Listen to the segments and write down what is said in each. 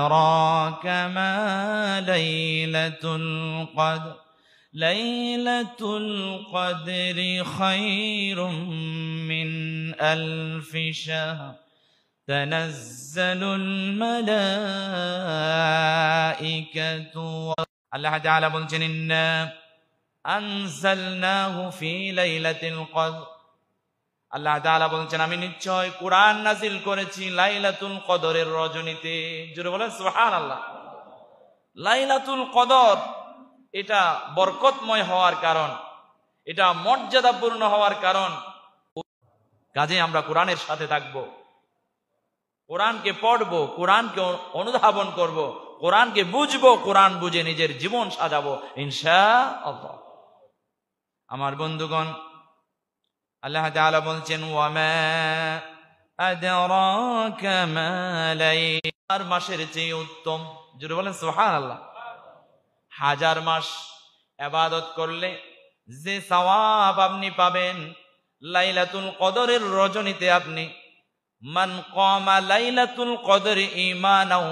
আদরাকা মা লাইলাতুল কদর লাইলাতুল কদরি খায়রুম মিন আলফি শাহর তানাজ্জালুল মালাইকাতু। আল্লাহ তাআলা বলছেন ইন্না আনজালনাহু ফি লাইলাতিল কদর। আল্লাহ তাআলা বলছেন আমি নিশ্চয় কুরআন নাজিল করেছি লাইলাতুল কদরের রজনীতে। জোরে বলেন সুবহানাল্লাহ। লাইলাতুল কদর এটা বরকতময় হওয়ার কারণ, এটা মর্যাদাপূর্ণ হওয়ার কারণ। কাজে আমরা কোরআনের সাথে থাকব, কোরআনকে পড়ব, কোরআনকে অনুধাবন করব, কোরআনকে বুঝবো, কোরআন বুঝে নিজের জীবন সাজাবো ইনশাআল্লাহ। আমার বন্ধুগণ, আল্লাহ তাআলা বলছেন ওয়ামা আদরাকা মা লাইলাতুল মাসের চেয়ে উত্তম। জোরে বলেন সুবহানাল্লাহ। হাজার মাস ইবাদত করলে যে সওয়াব আপনি পাবেন লাইলাতুল কদরের রজনীতে আপনি মান কামা লাইলাতুল কদরি ঈমানাও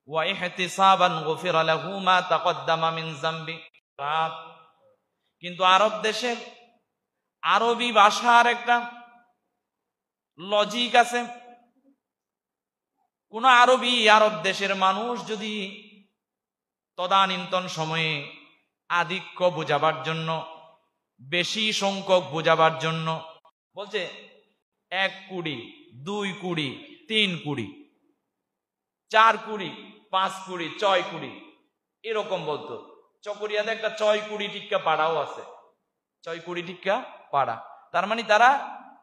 ওয়া ইহতিসাবান গুফিরা লাহু মা তাকদ্দামা মিন যামবি। কিন্তু আরব দেশের আরবি ভাষার একটা লজিক আছে। কোন আরব দেশের মানুষ যদি তদানীন্তন সময়ে আধিক্য বোঝাবার জন্য, বেশি সংখ্যক বোঝাবার জন্য বলছে 1 কুড়ি, 2 কুড়ি, 3 কুড়ি, 4 কুড়ি, 5 কুড়ি, 6 কুড়ি এরকম বলতো। চকরিয়াতে একটা 6 কুড়ি টিক্কা পাড়াও আছে, 6 কুড়ি টিক্কা পাড়া। তার মানে তারা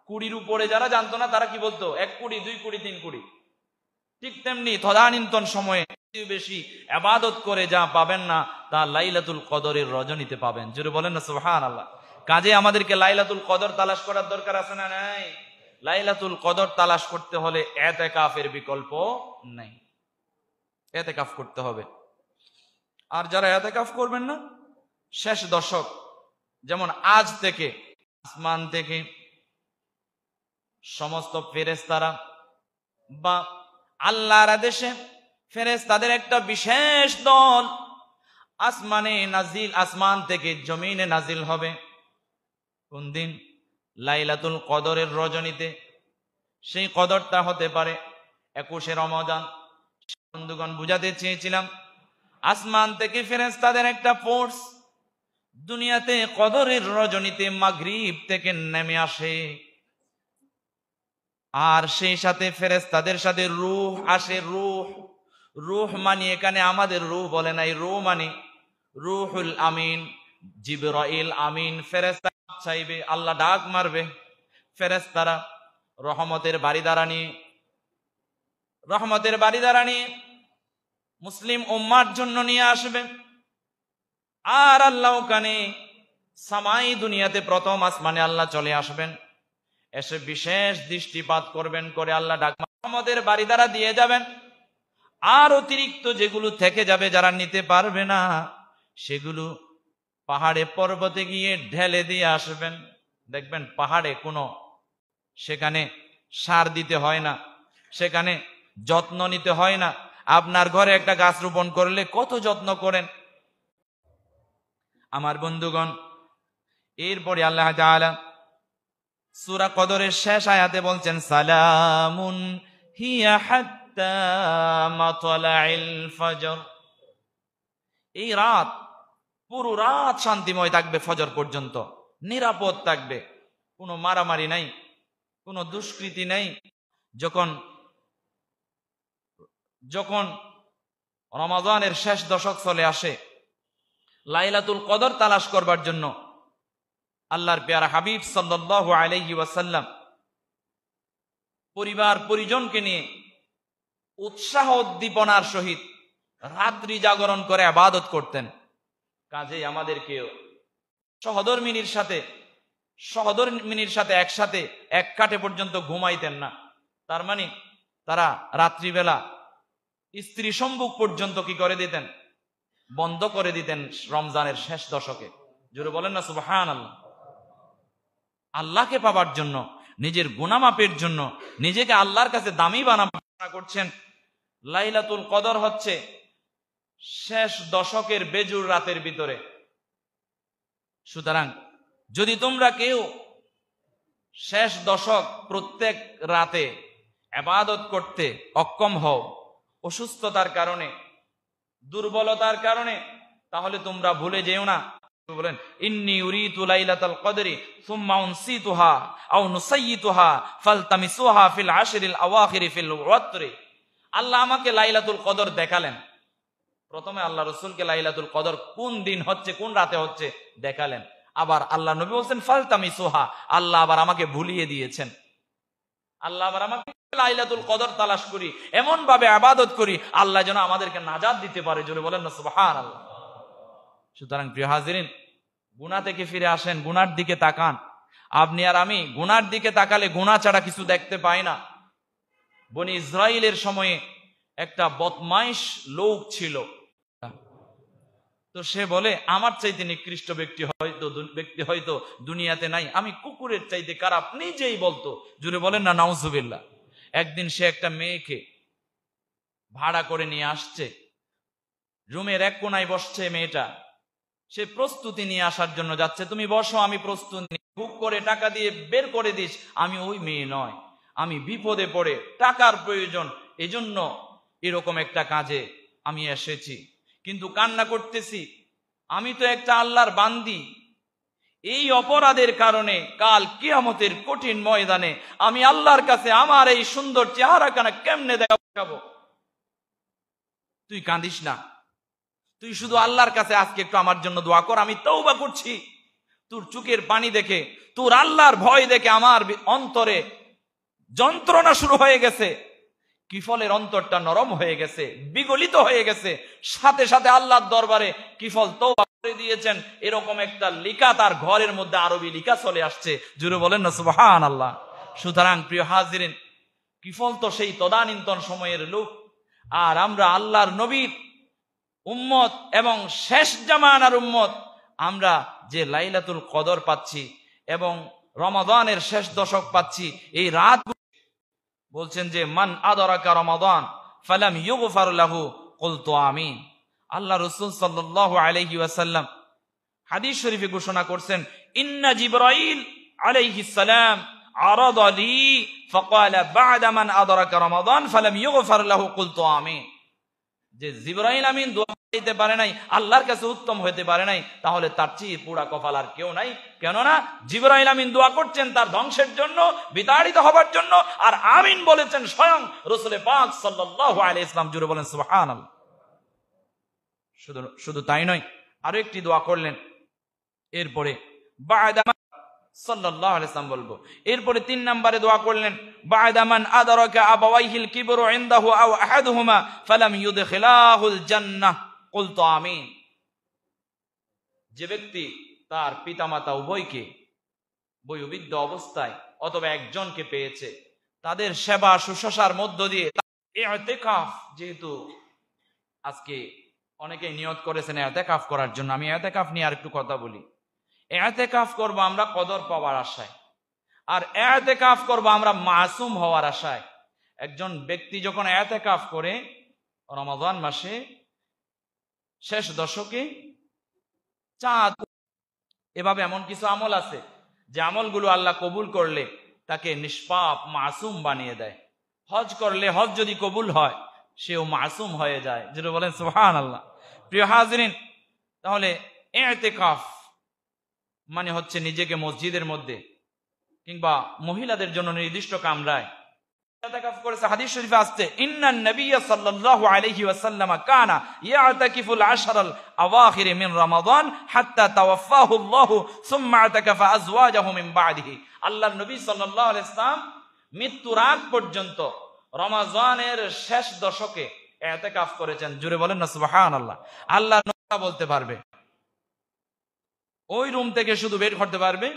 কুড়ির উপরে যারা জানতো না তারা কি বলতো 1 কুড়ি, 2 কুড়ি, 3 কুড়ি। ঠিক তেমনি তদানীন্তন সময়ে বেশি ইবাদত করে যা পাবেন না তা লাইলাতুল কদরের রজনীতে পাবেন। জোরে বলেন না সুবহানাল্লাহ। কাজে আমাদেরকে লাইলাতুল কদর তালাশ করার দরকার আছে না নাই? লাইলাতুল কদর তালাশ করতে হলে ইতিকাফের বিকল্প নাই, ইতিকাফ করতে হবে। আর যারা ইতিকাফ করবেন না, শেষ দশক যেমন আজ থেকে আসমান থেকে সমস্ত ফেরেশতারা বা আল্লাহর আদেশে ফেরেশতাদের একটা বিশেষ দল আসমান থেকে জমিনে নাজিল হবে। কোন দিন? লাইলাতুল কদরের রজনীতে। সেই কদরটা হতে পারে 21শে রমজান। বন্ধুগণ, বুঝাতে চেয়েছিলাম আসমান থেকে ফেরেশতাদের একটা ফোর্স দুনিয়াতে কদরের রজনীতে মাগরিব থেকে নেমে আসে। আর সেই সাথে ফেরেশতাদের সাথে রূহ আসে। রূহ মানে এখানে আমাদের রূহ বলে নাই, রূহ মানে রূহুল আমিন, জিবরাইল আমিন। ফেরেশতা চাইবে, আল্লাহ ডাক মারবে, ফেরেশতারা রহমতের বাড়িদারা নিয়ে মুসলিম উম্মার জন্য নিয়ে আসবে। আর আল্লাহ ওখানে সামাই দুনিয়াতে প্রথম আসমানে আল্লাহ চলে আসবেন, এসে বিশেষ দৃষ্টিপাত করবেন, করে আল্লাহ ডাক রহমতের বাড়িদারা দিয়ে যাবেন। আর অতিরিক্ত যেগুলো থেকে যাবে, যারা নিতে পারবে না, সেগুলো পাহাড়ে পর্বতে গিয়ে ঢেলে দিয়ে আসবেন। দেখবেন পাহাড়ে সেখানে সার দিতে হয় না, সেখানে যত্ন নিতে হয় না। আপনার ঘরে একটা গাছ রোপণ করলে কত যত্ন করেন। আমার বন্ধুগণ, এরপরে আল্লাহ তাআলা সূরা কদরের শেষ আয়াতে বলছেন সালামুন হিয়া হাত্তা মাতলাইল ফজর। এই রাত, পুরো রাত শান্তিময় থাকবে, ফজর পর্যন্ত নিরাপদ থাকবে, কোনো মারামারি নাই, কোনো দুষ্কৃতি নাই। যখন রমাদানের শেষ দশক চলে আসে, লাইলাতুল কদর তালাশ করবার জন্য আল্লাহর প্যারা হাবিব সাল্লাল্লাহু আলাইহি ওয়াসাল্লাম পরিবার পরিজনকে নিয়ে উৎসাহ উদ্দীপনার সহিত রাত্রি জাগরণ করে ইবাদত করতেন। কাজেই আমাদেরকেও সহধর্মিনীর সাথে একসাথে এক কাঠে পর্যন্ত ঘুমাইতেন না। তার মানে তারা রাত্রিবেলা স্ত্রী সম্মুখ পর্যন্ত কি করে দিতেন? বন্ধ করে দিতেন রমজানের শেষ দশকে। জোরে বলেন না সুবহানাল্লাহ। আল্লাহকে পাবার জন্য, নিজের গুনাহ মাপের জন্য, নিজেকে আল্লাহর কাছে দামি বানানো করছেন, লাইলাতুল কদর হচ্ছে শেষ দশকের বেজুর রাতের ভিতরে। সুতরাং যদি তোমরা কেউ শেষ দশক প্রত্যেক রাতে ইবাদত করতে অক্ষম হও, অসুস্থতার কারণে, দুর্বলতার কারণে, তাহলে তোমরা ভুলে যেও না। বলেন ইন্নী উরিতু লাইলাতাল কদরি সুম্মা উনসিতুহা আও নুসাইয়িতুহা ফালতামিসুহা ফিল আশরিল আওয়াখিরি ফিল ওয়াত্রি। আল্লাহ আমাকে লাইলাতুল কদর দেখালেন। প্রথমে আল্লাহ রাসূলকে লাইলাতুল কদর কোন দিন হচ্ছে, কোন রাতে হচ্ছে দেখালেন। আবার আল্লাহ নবী বলছেন ফালতামিসুহা, আল্লাহ আবার আমাকে ভুলিয়ে দিয়েছেন। আল্লাহ আবার আমাকে লাইলাতুল কদর তালাশ করি, এমন ভাবে ইবাদত করি আল্লাহ যেন আমাদেরকে নাজাত দিতে পারে। জোরে বলেন না সুবহানাল্লাহ। সুতরাং প্রিয় হাজিরিন, গুনাহ থেকে ফিরে আসেন, গুনার দিকে তাকান। আপনি আর আমি গুনার দিকে তাকালে গুনাহ ছাড়া কিছু দেখতে পাই না। বনি ইসরাইলের সময়ে একটা বদমাইশ লোক ছিল, তো সে বলে আমার চাইতে নিকৃষ্ট ব্যক্তি হয়তো দুনিয়াতে নাই, আমি কুকুরের চাইতে খারাপ, নিজেই বলতো। জুড়ে বলেন না নাউজুবিল্লাহ। একদিন সে একটা মেয়েকে ভাড়া করে নিয়ে আসছে, রুমের এক কোনায় বসছে মেয়েটা, সে প্রস্তুতি নিয়ে আসার জন্য যাচ্ছে। তুমি বসো, আমি প্রস্তুতি বুক করে টাকা দিয়ে বের করে দিস। আমি ওই মেয়ে নয়, আমি বিপদে পড়ে টাকার প্রয়োজন, এজন্য এরকম একটা কাজে আমি এসেছি, কিন্তু কান্না করতেছি। আমি তো একটা আল্লাহর বান্দি, এই অপরাধের কারণে কাল কিয়ামতের কঠিন ময়দানে আমি আল্লাহর কাছে আমার এই সুন্দর চেহারাখানা কেমনে দেখাবো? তুই কাঁদিস না, তুই শুধু আল্লাহর কাছে আজকে একটু আমার জন্য দোয়া কর। আমি তওবা করছি। তোর চোখের পানি দেখে, তোর আল্লাহর ভয় দেখে আমার অন্তরে যন্ত্রণা শুরু হয়ে গেছে। কিফলের অন্তরটা নরম হয়ে গেছে, বিগলিত হয়ে গেছে। সাথে সাথে আল্লাহর দরবারে কিফল তওবা করে দিয়েছেন। এরকম একটা লিখা তার ঘরের মধ্যে আরবি লিখা চলে আসছে। জুড়ে বলেন না সুবহানাল্লাহ। সুতরাং প্রিয় হাজিরিন, কিফল তো সেই তদানীন্তন সময়ের লোক, আর আমরা আল্লাহর নবীর উম্মত এবং শেষ জামানার উম্মত। আমরা যে লাইলাতুল কদর পাচ্ছি এবং রমাদানের শেষ দশক পাচ্ছি, এই রাত বলছেন যে মান আদরাকা রমাদান ফালাম ইউগফার লাহু কুলতু আমিন। আল্লাহ রাসূল সাল্লাল্লাহু আলাইহি ওয়াসাল্লাম হাদিস শরীফে ঘোষণা করছেন, ইন্না জিবরাইল আলাইহিস সালাম আরাদা লি ফাকালা বা'দা মান আদরাকা রমাদান ফালাম ইউগফার লাহু কুলতু আমিন। যে জিবরাইল আমিন দোয়া দিতে পারে নাই, আল্লাহর কাছে উত্তম হতে পারে নাই, তাহলে তার চেয়ে পুরা কপাল আর কেউ নাই। কেননা জিবরাইল আমিন দোয়া করছেন তার ধ্বংসের জন্য, বিতাড়িত হবার জন্য, আর আমিন বলেছেন স্বয়ং রাসূল পাক সাল্লাল্লাহু আলাইহি ওয়াসাল্লাম। জুড়ে বলেন সুবহানাল্লাহ। শুধু তাই নয়, আরো একটি দোয়া করলেন। এরপরে বা'দা সাল্লাল্লাহু আলাইহি ওয়াসাল্লাম বলবো, এরপরে 3 নম্বরে দোয়া করলেন বা'দা মান আদরাকা আবাওয়াইহিল কিবরু ইনদাহু আও আহাদুহুমা ফালাম ইউদখিলাহুল জান্নাহ কুলতু আমিন। যে ব্যক্তি তার পিতামাতা উভয়কে বয়োবৃদ্ধ অবস্থায় অথবা একজনকে পেয়েছে, তাদের সেবা শুশ্রূষার মধ্য দিয়ে ইতিকাফ, যেহেতু আজকে অনেকেই নিয়ত করেছেন ইতিকাফ করার জন্য, আমি ইতিকাফ নিয়ে আর একটু কথা বলি। ইতিকাফ করব আমরা কদর পাওয়ার আশায়, আর ইতিকাফ করব আমরা মাসুম হওয়ার আশায়। একজন ব্যক্তি যখন ইতিকাফ করে রমাদান মাসে শেষ দশকে চাঁদ, এভাবে এমন কিছু আমল আছে যে আমলগুলো আল্লাহ কবুল করলে তাকে নিষ্পাপ মাসুম বানিয়ে দেয়। হজ করলে হজ যদি কবুল হয় সেও মাসুম হয়ে যায়। যেটা বলেন সুবহানাল্লাহ। প্রিয় হাজিরিন, তাহলে ইতিকাফ মানে হচ্ছে নিজেকে মসজিদের মধ্যে কিংবা মহিলাদের জন্য নির্দিষ্ট কামরায় ইতিকাফ করেছে। হাদিস শরীফে আসছে, ইন্নান নবিয়্য সাল্লাল্লাহু আলাইহি ওয়াসাল্লাম কানা ইয়াতাকিফুল আশরাল আওয়াখির মিন রমাদান হাত্তা তাওয়াফাহু আল্লাহু সুম্মা আতাকাফা আজওয়াজাহু মিন বা'দিহি। আল্লাহর নবী সাল্লাল্লাহু আলাইহি ওয়াসাল্লাম মৃত্যুর আগ পর্যন্ত রমাদানের শেষ দশকে ইতিকাফ করেছেন। জুড়ে বলেন না সুবহানাল্লাহ। আল্লাহ নবী বলতে পারবে, ওই রুম থেকে শুধু বের করতে পারবে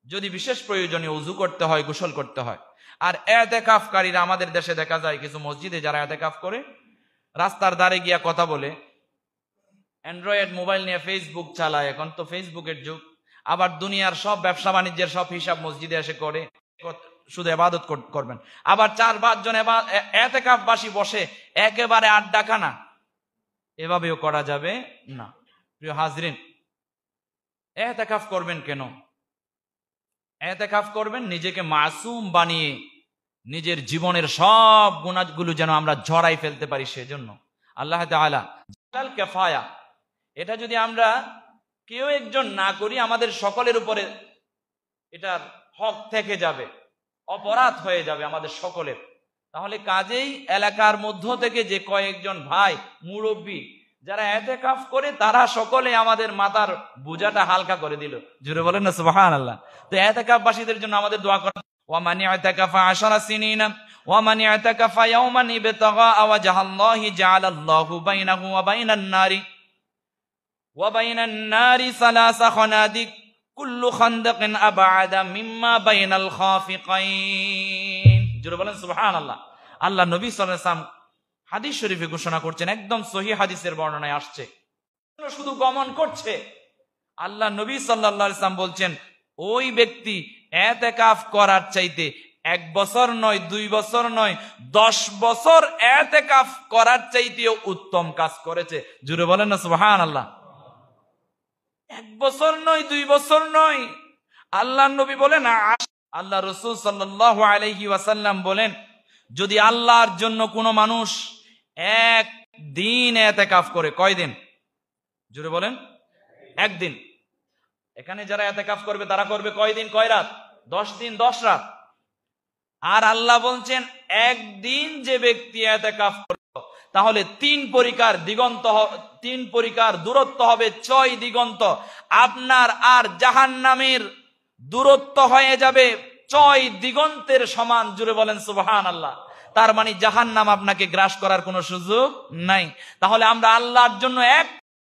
যদি বিশেষ প্রয়োজনীয় ওযু করতে হয়, গোসল করতে হয়। আর ইতিকাফকারীরা আমাদের দেশে দেখা যায় কিছু মসজিদে যারা ইতিকাফ করে রাস্তার ধারে গিয়া কথা বলে, অ্যান্ড্রয়েড মোবাইল নিয়ে ফেসবুক চালায়। এখন তো ফেসবুকের যুগ। আবার দুনিয়ার সব ব্যবসা বাণিজ্যের সব হিসাব মসজিদে এসে করে। শুধু ইবাদত করবেন। আবার 4-5 জন এতেকাফবাসী বসে একেবারে আড্ডাখানা, এভাবেও করা যাবে না। প্রিয় হাজরিন, এতেকাফ করবেন কেন? এতেকাফ করবেন নিজেকে মাসুম বানিয়ে, নিজের জীবনের সব গুনাহগুলো যেন আমরা ঝরাই ফেলতে পারি সেজন্য। আল্লাহ তাআলা জালাল কিফায়া, এটা যদি আমরা কেউ একজন না করি, আমাদের সকলের উপরে এটার হক থেকে যাবে, অপরাধ হয়ে যাবে আমাদের সকলের। তাহলে কাজেই এলাকার মধ্য থেকে যে কয়েকজন ভাই মুরব্বী যারা এতেকাফ করে, তারা সকলে আমাদের মাথার বোঝাটা হালকা করে দিল। জোরে বলেন না সুবহানাল্লাহ। তো এতেকাফবাসীদের জন্য আমাদের দোয়া করা, ওয়া মান ইয়াতাকাফা 10 সিনিনা ওয়া মান ইয়াতাকাফা ইয়াওমান ইবতাগা ওয়াজহাল্লাহি জাআলাল্লাহু বাইনাহু ওয়া বাইনান নারি সালাসা খানাদিক কুল্লু খানদাকিন আবআদা মিম্মা বাইনাল খাফিকাইন। জোরে বলেন সুবহানাল্লাহ। আল্লাহ নবী সাল্লাল্লাহু আলাইহি ওয়াসাল্লাম হাদিস শরীফে ঘোষণা করছেন, একদম সহিহ হাদিসের বর্ণনায় আসছে, শুধু গমন করছে। আল্লাহ নবী সাল্লাল্লাহু আলাইহি ওয়াসাল্লাম বলছেন, ওই ব্যক্তি ইতিকাফ করার চাইতে 1 বছর নয়, 2 বছর নয়, 10 বছর ইতিকাফ করার চাইতেও উত্তম কাজ করেছে। জোরে বলেন না সুবহানাল্লাহ। 1 বছর নয়, 2 বছর নয়, আল্লাহ নবী বলেন, আল্লাহ রাসূল সাল্লাল্লাহু আলাইহি ওয়াসাল্লাম বলেন, যদি আল্লাহর জন্য কোনো মানুষ 1 দিন ইতিকাফ করে, কয় দিন? জোরে বলেন। 1 দিন। এখানে যারা ইতিকাফ করবে তারা করবে কয় দিন, কয় রাত? 10 দিন 10 রাত। আর আল্লাহ বলছেন, 1 দিন যে ব্যক্তি ইতিকাফ করবে, তাহলে 3 পরিকার দূরত্ব হবে 6 দিগন্ত। আপনার আর জাহান্নামের দূরত্ব হয়ে যাবে 6 দিগন্তের সমান। জুড়ে বলেন সুবহানাল্লাহ। তার মানে জাহান্নাম আপনাকে গ্রাস করার কোনো সুযোগ নাই। তাহলে আমরা আল্লাহর জন্য 1